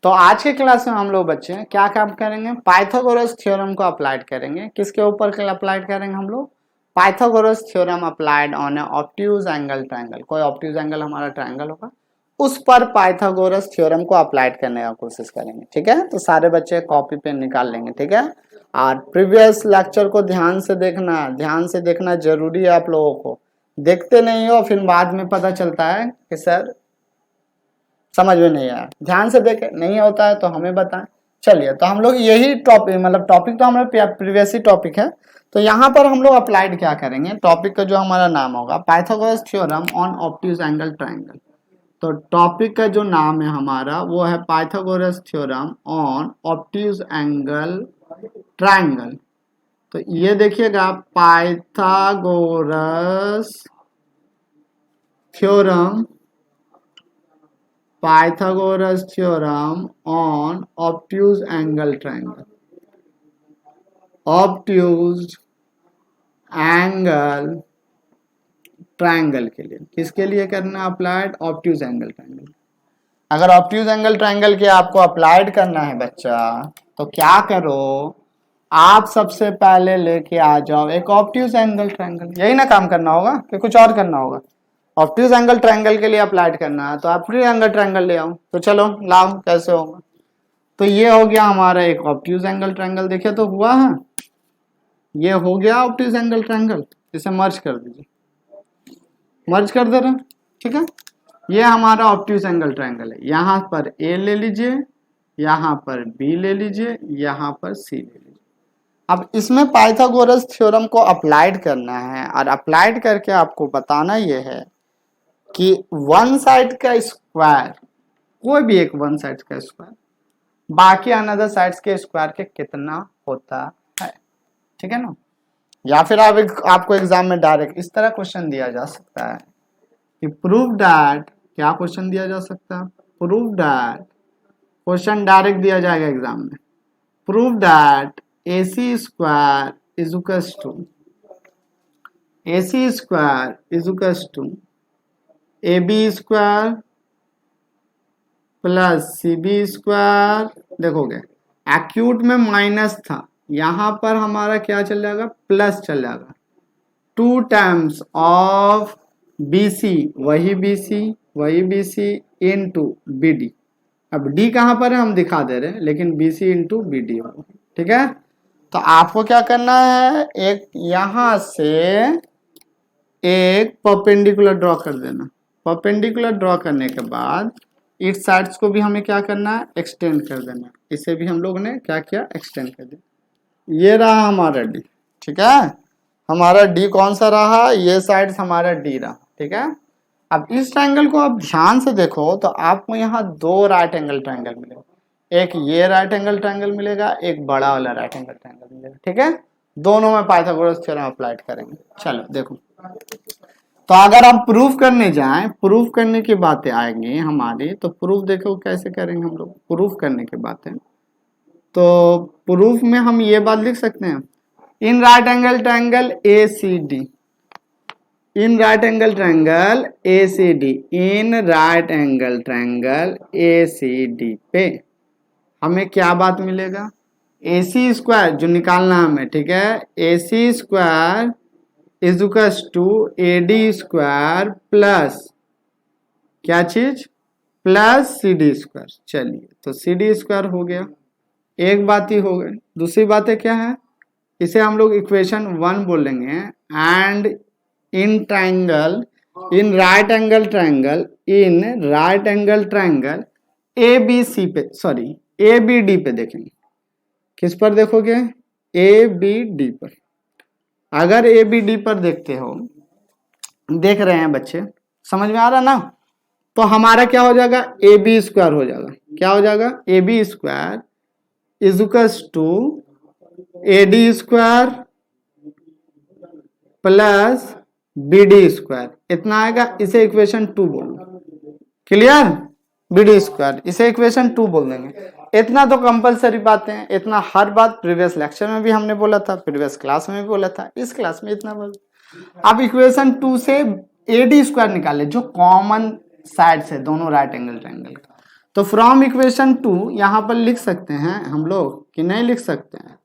तो आज के क्लास में हम लोग बच्चे क्या काम करेंगे, पाइथागोरस थ्योरम को अप्लाइड करेंगे। किसके ऊपर अप्लाइड करेंगे हम लोग? Pythagoras theorem applied on A obtuse angle triangle. कोई ऑब्ट्यूज एंगल हमारा ट्रायंगल होगा, उस पर पाइथागोरस थ्योरम को अप्लाइड करने का कोशिश करेंगे। ठीक है, तो सारे बच्चे कॉपी पेन निकाल लेंगे। ठीक है, और प्रीवियस लेक्चर को ध्यान से देखना जरूरी है। आप लोगों को देखते नहीं हो, फिर बाद में पता चलता है कि सर समझ में नहीं आया। ध्यान से देखे, नहीं होता है तो हमें बताएं। चलिए, तो हम लोग यही टॉपिक, मतलब टॉपिक तो हमारा प्रीवियस ही टॉपिक है, तो यहाँ पर हम लोग अप्लाइड क्या करेंगे, टॉपिक का जो हमारा नाम होगा Pythagoras theorem on obtuse angle triangle. तो टॉपिक का जो नाम है हमारा वो है Pythagoras theorem on obtuse angle triangle. तो ये देखिएगा, Pythagoras theorem on obtuse angle triangle। obtuse angle triangle के लिए, किसके लिए करना है अप्लाइड? Obtuse angle triangle. अगर ऑब्ट्यूज एंगल ट्रायंगल के आपको अप्लाइड करना है बच्चा, तो क्या करो, आप सबसे पहले लेके आ जाओ एक ऑब्ट्यूज एंगल ट्रायंगल। यही ना काम करना होगा कि कुछ और करना होगा? ऑब्ट्यूज एंगल ट्रायंगल के लिए अप्लाइड करना है तो ऑब्ट्यूज एंगल ट्रायंगल ले आओ। तो चलो लाओ, कैसे होगा? तो ये हो गया हमारा एक ऑब्ट्यूज एंगल ट्रायंगल। देखिए तो हुआ है, ये हो गया ऑब्ट्यूज एंगल ट्रायंगल। इसे मर्ज कर दीजिए, मर्ज कर दे रहे। ठीक है, ये हमारा ऑब्ट्यूज एंगल ट्रायंगल है। यहाँ पर ए ले लीजिए, यहाँ पर बी ले लीजिए, यहाँ पर सी ले लीजिए। अब इसमें पाइथागोरस थ्योरम को अप्लाइड करना है, और अप्लाइड करके आपको बताना ये है कि वन साइड का स्क्वायर, कोई भी एक वन साइड का स्क्वायर बाकी अनदर साइड्स के स्क्वायर के कितना होता है। ठीक है ना? या फिर आपको एग्जाम में डायरेक्ट इस तरह क्वेश्चन दिया जा सकता है कि प्रूव दैट, क्या क्वेश्चन दिया जा सकता है? प्रूव दैट, क्वेश्चन डायरेक्ट दिया जाएगा एग्जाम में, prove that AC square is equals to AB square plus CB square. देखोगे एक्यूट में माइनस था, यहां पर हमारा क्या चल जाएगा? प्लस चल जाएगा। 2 टाइम्स ऑफ BC, वही BC इनटू BD। अब D कहां पर है हम दिखा दे रहे हैं, लेकिन BC इंटू BD होगा। ठीक है, तो आपको क्या करना है, एक यहां से एक परपेंडिकुलर ड्रॉ कर देना। परपेंडिकुलर ड्रॉ करने के बाद इस साइड्स को भी हमें क्या करना है? एक्सटेंड कर देना। इसे भी हम लोग ने क्या किया? एक्सटेंड कर दिया। ये रहा हमारा D। ठीक है, हमारा D कौन सा रहा? ये साइड्स हमारा D रहा। ठीक है, अब इस ट्रायंगल को आप ध्यान से देखो तो आपको यहाँ 2 राइट एंगल ट्रायंगल मिलेगा। एक ये राइट एंगल ट्रायंगल मिलेगा, एक बड़ा वाला राइट एंगल ट्रायंगल मिलेगा। ठीक है, दोनों में पाइथागोरस थ्योरम अप्लाई करेंगे। चलो देखो, तो अगर हम प्रूफ करने जाएं, प्रूफ करने की बातें आएंगी हमारी, तो प्रूफ देखो कैसे करेंगे हम लोग। प्रूफ करने की बातें, तो प्रूफ में हम ये बात लिख सकते हैं, in right angle triangle ACD, in right angle triangle ACD, in right angle triangle ACD पे हमें क्या बात मिलेगा? AC स्क्वायर जो निकालना हमें। ठीक है, AC square is equals to AD square plus क्या चीज? Plus CD square. चलिए, तो CD स्क्वायर हो गया, एक बात ही हो गई। दूसरी बातें क्या है? इसे हम लोग इक्वेशन 1 बोलेंगे। And in triangle, in right angle triangle ABC पे, सॉरी ABD पे देखेंगे। किस पर देखोगे? ABD पर। अगर ABD पर देखते हो, देख रहे हैं बच्चे, समझ में आ रहा ना? तो हमारा क्या हो जाएगा? AB स्क्वायर हो जाएगा। क्या हो जाएगा? AB square is equals to AD square plus BD square, इतना आएगा। इसे इक्वेशन 2 बोलो। क्लियर? BD स्क्वायर, इसे इक्वेशन 2 बोल देंगे। इतना तो कंपलसरी बातें हैं, इतना हर बात प्रीवियस लेक्चर में भी हमने बोला था, प्रीवियस क्लास में भी बोला था, इस क्लास में इतना बोल। अब इक्वेशन 2 से AD स्क्वायर निकाले, जो कॉमन साइड से दोनों राइट एंगल ट्रायंगल का। तो फ्रॉम इक्वेशन 2 यहाँ पर लिख सकते हैं हम लोग कि नहीं लिख सकते हैं?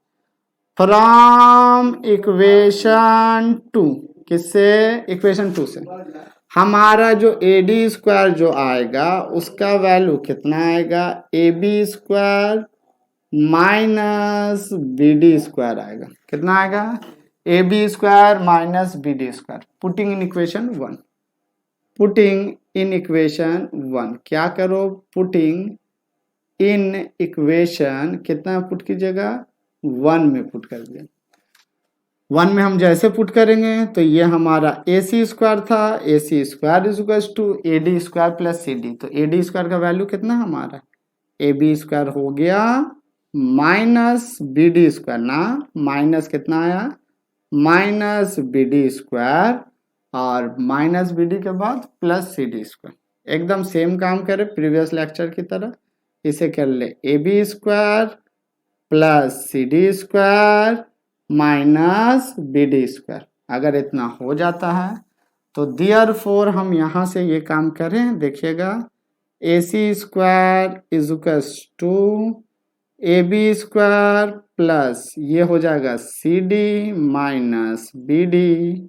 फ्रॉम इक्वेशन 2, किससे? इक्वेशन 2 से हमारा जो ए डी स्क्वायर जो आएगा उसका वैल्यू कितना आएगा? A B square minus B D square आएगा। कितना आएगा? A B square minus B D square. Putting in equation 1, putting in equation 1 क्या करो? पुटिंग इन इक्वेशन कितना पुट कीजिएगा? 1 में पुट कर दिया। 1 में हम जैसे पुट करेंगे तो ये हमारा ए सी स्क्वायर था, A C square is equal to A D square plus C D. तो ए डी स्क्वायर का वैल्यू कितना हमारा? ए बी स्क्वायर हो गया माइनस बी डी स्क्वायर ना, माइनस कितना आया? माइनस बी डी स्क्वायर, और माइनस बी डी के बाद प्लस सी डी स्क्वायर। एकदम सेम काम करे प्रीवियस लेक्चर की तरह। इसे कर ले A B square plus C D square minus B D square. अगर इतना हो जाता है तो देयरफॉर हम यहाँ से ये काम करें, देखिएगा A C square is equal to A B square plus ये हो जाएगा C D minus B D.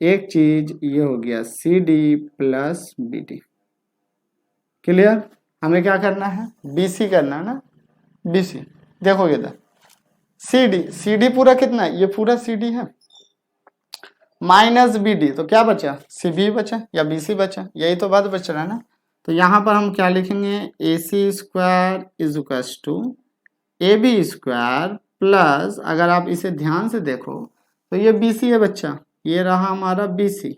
एक चीज ये हो गया C D plus B D. Clear? हमें क्या करना है? बी सी करना है ना, बी सी। देखो इधर सी डी, सी डी पूरा कितना है? ये पूरा सी डी है माइनस बी डी, तो क्या बचा? सी बी बचा या बी सी बचा, यही तो बात बच रहा है ना। तो यहाँ पर हम क्या लिखेंगे? A C square is equal to A B square plus, अगर आप इसे ध्यान से देखो तो ये बी सी है बच्चा, ये रहा हमारा बी सी।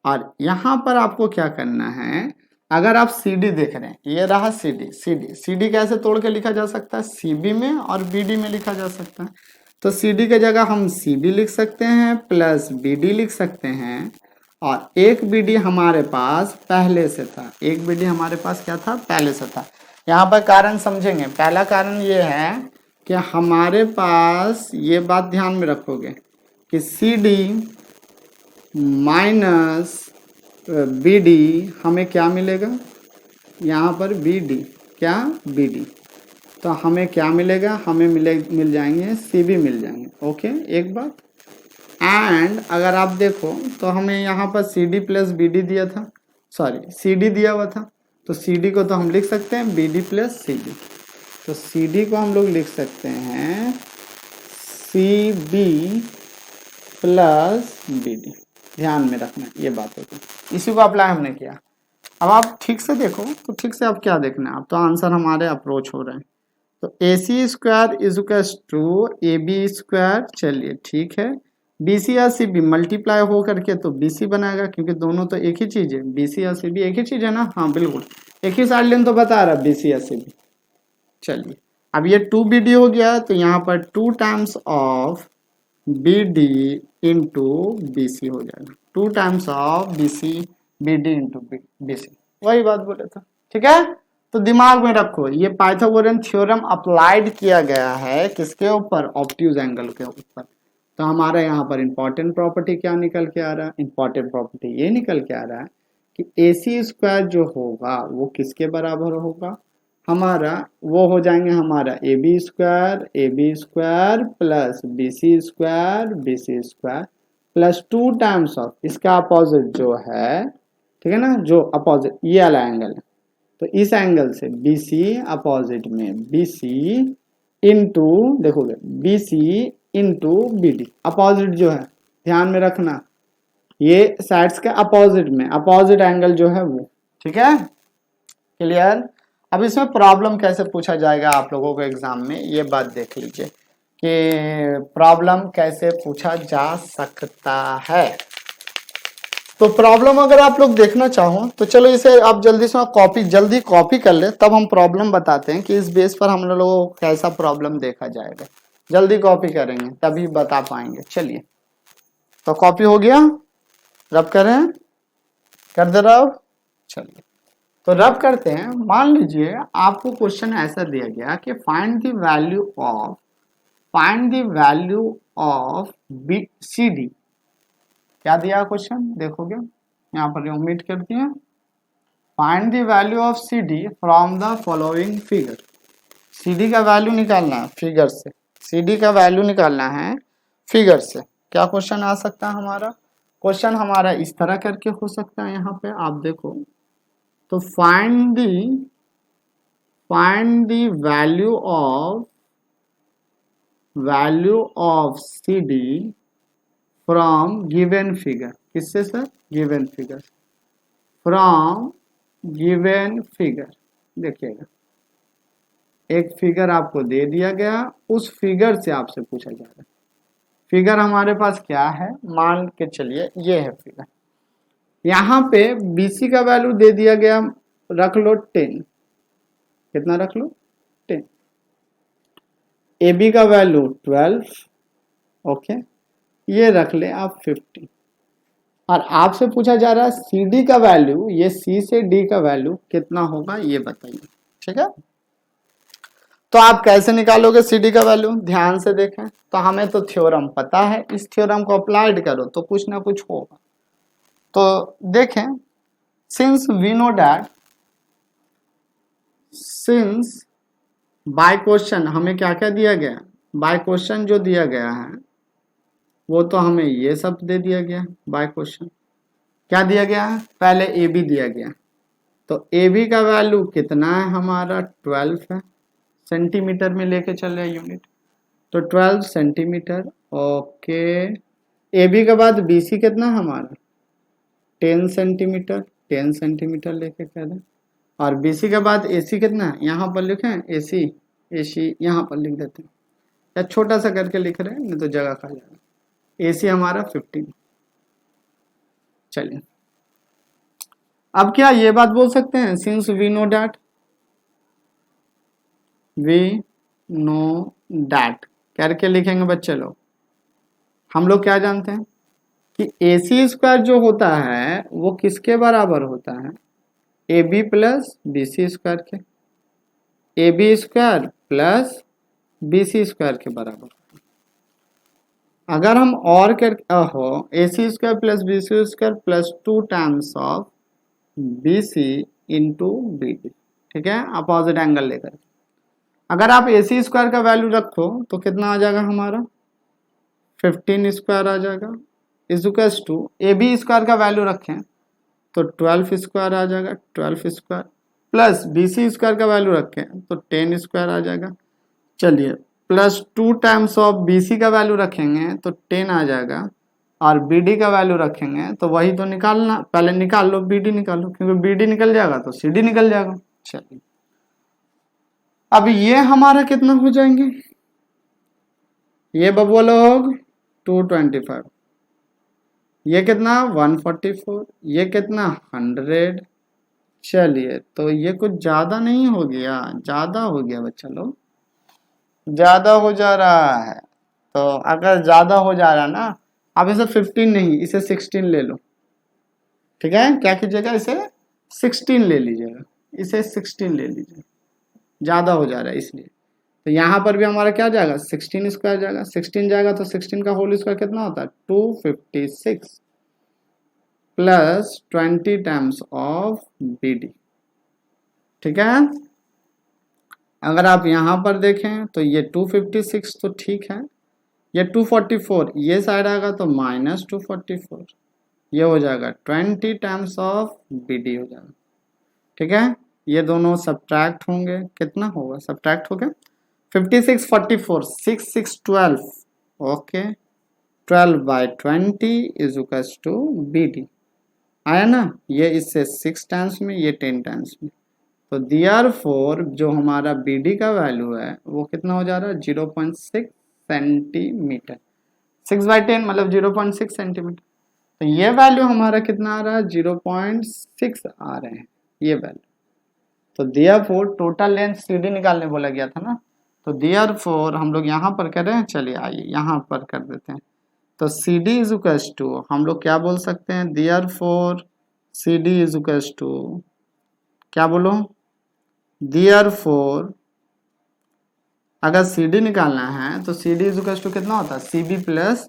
और यहाँ पर आपको क्या करना है? अगर आप सी डी देख रहे हैं, ये रहा C D, C D, C D कैसे तोड़ के लिखा जा सकता है? सी बी में और बी डी में लिखा जा सकता है। तो सी डी की जगह हम सी बी लिख सकते हैं प्लस बी डी लिख सकते हैं। और एक बी डी हमारे पास पहले से था, एक बी डी हमारे पास क्या था? पहले से था। यहाँ पर कारण समझेंगे। पहला कारण ये है कि हमारे पास, ये बात ध्यान में रखोगे कि C D minus B D हमें क्या मिलेगा? यहाँ पर बी डी, क्या? B D. तो हमें क्या मिलेगा? हमें मिल जाएंगे सी बी मिल जाएंगे। ओके, एक बात। एंड अगर आप देखो तो हमें यहाँ पर C D plus B D दिया था, सॉरी सी डी दिया हुआ था। तो सी डी को तो हम लिख सकते हैं B D plus C D. तो सी डी को हम लोग लिख सकते हैं C B plus B D. ध्यान में रखना ये बात होती है। इसी को अप्लाई हमने किया। अब आप ठीक से देखो तो ठीक से आप क्या देखना है? अब तो आंसर हमारे अप्रोच हो रहे हैं। तो A C square is equal to A B square, चलिए ठीक है। बी सी या सी बी मल्टीप्लाई हो करके तो बी सी बनाएगा, क्योंकि दोनों तो एक ही चीज है। बी सी या सी बी एक ही चीज है ना? हाँ बिल्कुल, एक ही साइड लेन तो बता रहा बी सी या सी बी। चलिए अब ये 2BD हो गया, तो यहाँ पर 2 times of BD into B C हो जाएगा। 2 times of BD into BC, वही बात बोला था। ठीक है, तो दिमाग में रखो ये पाइथागोरियन थ्योरम अप्लाइड किया गया है किसके ऊपर? ऑब्ट्यूज एंगल के ऊपर। तो हमारा यहाँ पर इंपॉर्टेंट प्रॉपर्टी क्या निकल के आ रहा है? इंपॉर्टेंट प्रॉपर्टी ये निकल के आ रहा है कि AC स्क्वायर जो होगा वो किसके बराबर होगा? हमारा वो हो जाएंगे हमारा A B square plus B C square plus 2 times of इसका अपोजिट जो है, ठीक है ना, जो अपोजिट ये वाला एंगल है, तो इस एंगल से बी सी अपोजिट में बी सी इंटू, देखोगे B C into B D. Opposite जो है ध्यान में रखना, ये साइड्स के अपोजिट में अपोजिट एंगल जो है वो। ठीक है, क्लियर? अब इसमें प्रॉब्लम कैसे पूछा जाएगा आप लोगों को एग्जाम में, ये बात देख लीजिए कि प्रॉब्लम कैसे पूछा जा सकता है। तो प्रॉब्लम अगर आप लोग देखना चाहो तो चलो इसे आप जल्दी से जल्दी कॉपी कर ले, तब हम प्रॉब्लम बताते हैं कि इस बेस पर हम लोगों को कैसा प्रॉब्लम देखा जाएगा। जल्दी कॉपी करेंगे तभी बता पाएंगे। चलिए, तो कॉपी हो गया, रब करें, कर दे रब। चलिए तो रब करते हैं। मान लीजिए आपको क्वेश्चन ऐसा दिया गया कि find the value of C D. क्या दिया क्वेश्चन देखोगे, यहाँ पर ओमिट कर दिए, find the value of C D from the following figure. C D का वैल्यू निकालना है फिगर से, सी डी का वैल्यू निकालना है फिगर से। क्या क्वेश्चन आ सकता है हमारा? क्वेश्चन हमारा इस तरह करके हो सकता है, यहाँ पे आप देखो तो find the value of C D from given figure. किससे sir? Given figure, from given figure. देखिएगा एक फिगर आपको दे दिया गया, उस फिगर से आपसे पूछा जा रहा है। फिगर हमारे पास क्या है? मान के चलिए ये है फिगर। यहाँ पे BC का वैल्यू दे दिया गया, रख लो 10। कितना रख लो? 10। AB का वैल्यू 12, ओके, ये रख ले आप 50। और आपसे पूछा जा रहा है CD का वैल्यू, ये C से D का वैल्यू कितना होगा ये बताइए। ठीक है, तो आप कैसे निकालोगे CD का वैल्यू? ध्यान से देखें तो हमें तो थ्योरम पता है, इस थ्योरम को अप्लाइड करो तो कुछ ना कुछ होगा। तो देखें, since we know that, since by question हमें क्या क्या दिया गया? बाय क्वेश्चन जो दिया गया है वो तो हमें ये सब दे दिया गया। बाय क्वेश्चन क्या दिया गया है? पहले AB दिया गया, तो AB का वैल्यू कितना है हमारा? 12 है। सेंटीमीटर में लेके चल रहे यूनिट, तो 12 सेंटीमीटर। ओके, AB के बाद BC कितना हमारा? 10 सेंटीमीटर, 10 सेंटीमीटर लेके कह रहे। और BC के बाद AC कितना है? यहाँ पर लिखें AC यहाँ पर लिख देते हैं, या छोटा सा करके लिख रहे हैं, नहीं तो जगह खा जाएगा। AC हमारा 15। चलिए अब क्या ये बात बोल सकते हैं, सिंस वी नो डैट करके लिखेंगे बच्चे लोग। हम लोग क्या जानते हैं कि AC स्क्वायर जो होता है वो किसके बराबर होता है? AB प्लस BC स्क्वायर के, AB square plus BC square के बराबर। अगर हम और कर AC square plus BC square plus 2 times of BC into BD। ठीक है, अपोजिट एंगल लेकर। अगर आप AC स्क्वायर का वैल्यू रखो तो कितना आ जाएगा हमारा? 15 स्क्वायर आ जाएगा। इक्वल्स टू AB स्क्वायर का वैल्यू रखें तो 12 स्क्वायर आ जाएगा, 12 स्क्वायर प्लस BC स्क्वायर का वैल्यू रखें तो 10 स्क्वायर आ जाएगा। चलिए, प्लस 2 टाइम्स ऑफ BC का वैल्यू रखेंगे तो 10 आ जाएगा, और BD का वैल्यू रखेंगे तो वही तो निकालना, पहले निकाल लो BD निकालो, क्योंकि BD निकल जाएगा तो CD निकल जाएगा। चलिए, अब ये हमारा कितना हो जाएंगे? ये बबुआ लोग 225, ये कितना 144, ये कितना 100। चलिए, तो ये कुछ ज्यादा नहीं हो गया? ज्यादा हो गया बच्चा लोग, ज्यादा हो जा रहा है। तो अगर ज्यादा हो जा रहा है ना, आप इसे 15 नहीं, इसे 16 ले लो। ठीक है, क्या कीजिएगा, इसे 16 ले लीजिएगा, इसे 16 ले लीजिए, ज्यादा हो जा रहा है इसलिए। तो यहाँ पर भी हमारा क्या जाएगा? 16 स्क्वायर जाएगा। 16 जाएगा तो 16 का होल स्क्वायर कितना होता है? 256 प्लस 20 टाइम्स ऑफ BD। ठीक है, अगर आप यहाँ पर देखें तो ये 256 तो ठीक है, ये 244 ये साइड आएगा तो माइनस 244, ये हो जाएगा 20 टाइम्स ऑफ BD हो जाएगा। ठीक है, ये दोनों सब्ट्रैक्ट होंगे, कितना होगा? सब्ट्रैक्ट हो गया 56 44 6 6 12। Okay, 12/20 is equals to BD आया ना। ये इससे 6 टाइम्स में, ये 10 टाइम्स में, तो देयरफॉर जो हमारा BD का वैल्यू है वो कितना हो जा रहा है? 0.6 सेंटीमीटर। 6/10 मतलब 0.6 सेंटीमीटर। तो ये वैल्यू हमारा कितना आ रहा है? 0.6 आ रहे हैं ये वैल्यू। तो देयरफॉर टोटल लेंथ CD निकालने बोला गया था ना, तो देयरफॉर हम लोग यहाँ पर कर रहे हैं। चलिए आइए यहाँ पर कर देते हैं। तो CD इज इक्वल्स टू, हम लोग क्या बोल सकते हैं? Therefore CD is equals to, क्या बोलो? देयरफॉर अगर CD निकालना है तो CD इज इक्वल्स टू कितना होता है? CB plus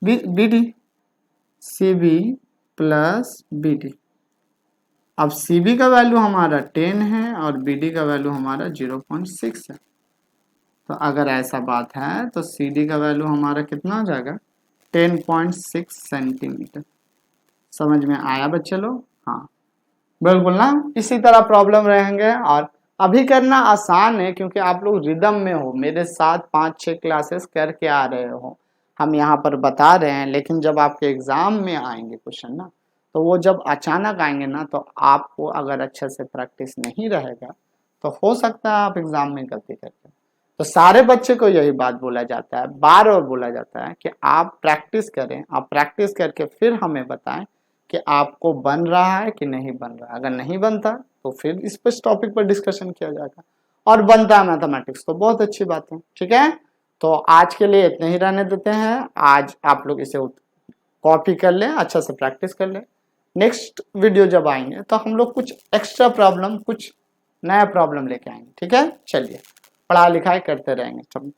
BD, CB plus BD। अब सी बी का वैल्यू हमारा 10 है और बी डी का वैल्यू हमारा 0.6 है। तो अगर ऐसा बात है तो सी डी का वैल्यू हमारा कितना हो जाएगा 10.6 सेंटीमीटर। समझ में आया बच्चे लोग? हाँ बिल्कुल ना, इसी तरह प्रॉब्लम रहेंगे। और अभी करना आसान है क्योंकि आप लोग रिदम में हो, मेरे साथ 5-6 क्लासेस करके आ रहे हो, हम यहाँ पर बता रहे हैं। लेकिन जब आपके एग्जाम में आएंगे क्वेश्चन ना, तो वो जब अचानक आएंगे ना, तो आपको अगर अच्छे से प्रैक्टिस नहीं रहेगा तो हो सकता है आप एग्जाम में गलती करते। तो सारे बच्चे को यही बात बोला जाता है, बार बार बोला जाता है कि आप प्रैक्टिस करें, आप प्रैक्टिस करके फिर हमें बताएं कि आपको बन रहा है कि नहीं बन रहा। अगर नहीं बनता तो फिर इस पर टॉपिक पर डिस्कशन किया जाएगा, और बनता है मैथमेटिक्स तो बहुत अच्छी बात है। ठीक है, तो आज के लिए इतने ही रहने देते हैं। आज आप लोग इसे कॉपी कर लें, अच्छा से प्रैक्टिस कर लें। नेक्स्ट वीडियो जब आएंगे तो हम लोग कुछ एक्स्ट्रा प्रॉब्लम, कुछ नया प्रॉब्लम लेके आएंगे। ठीक है, चलिए पढ़ाई लिखाई करते रहेंगे सब।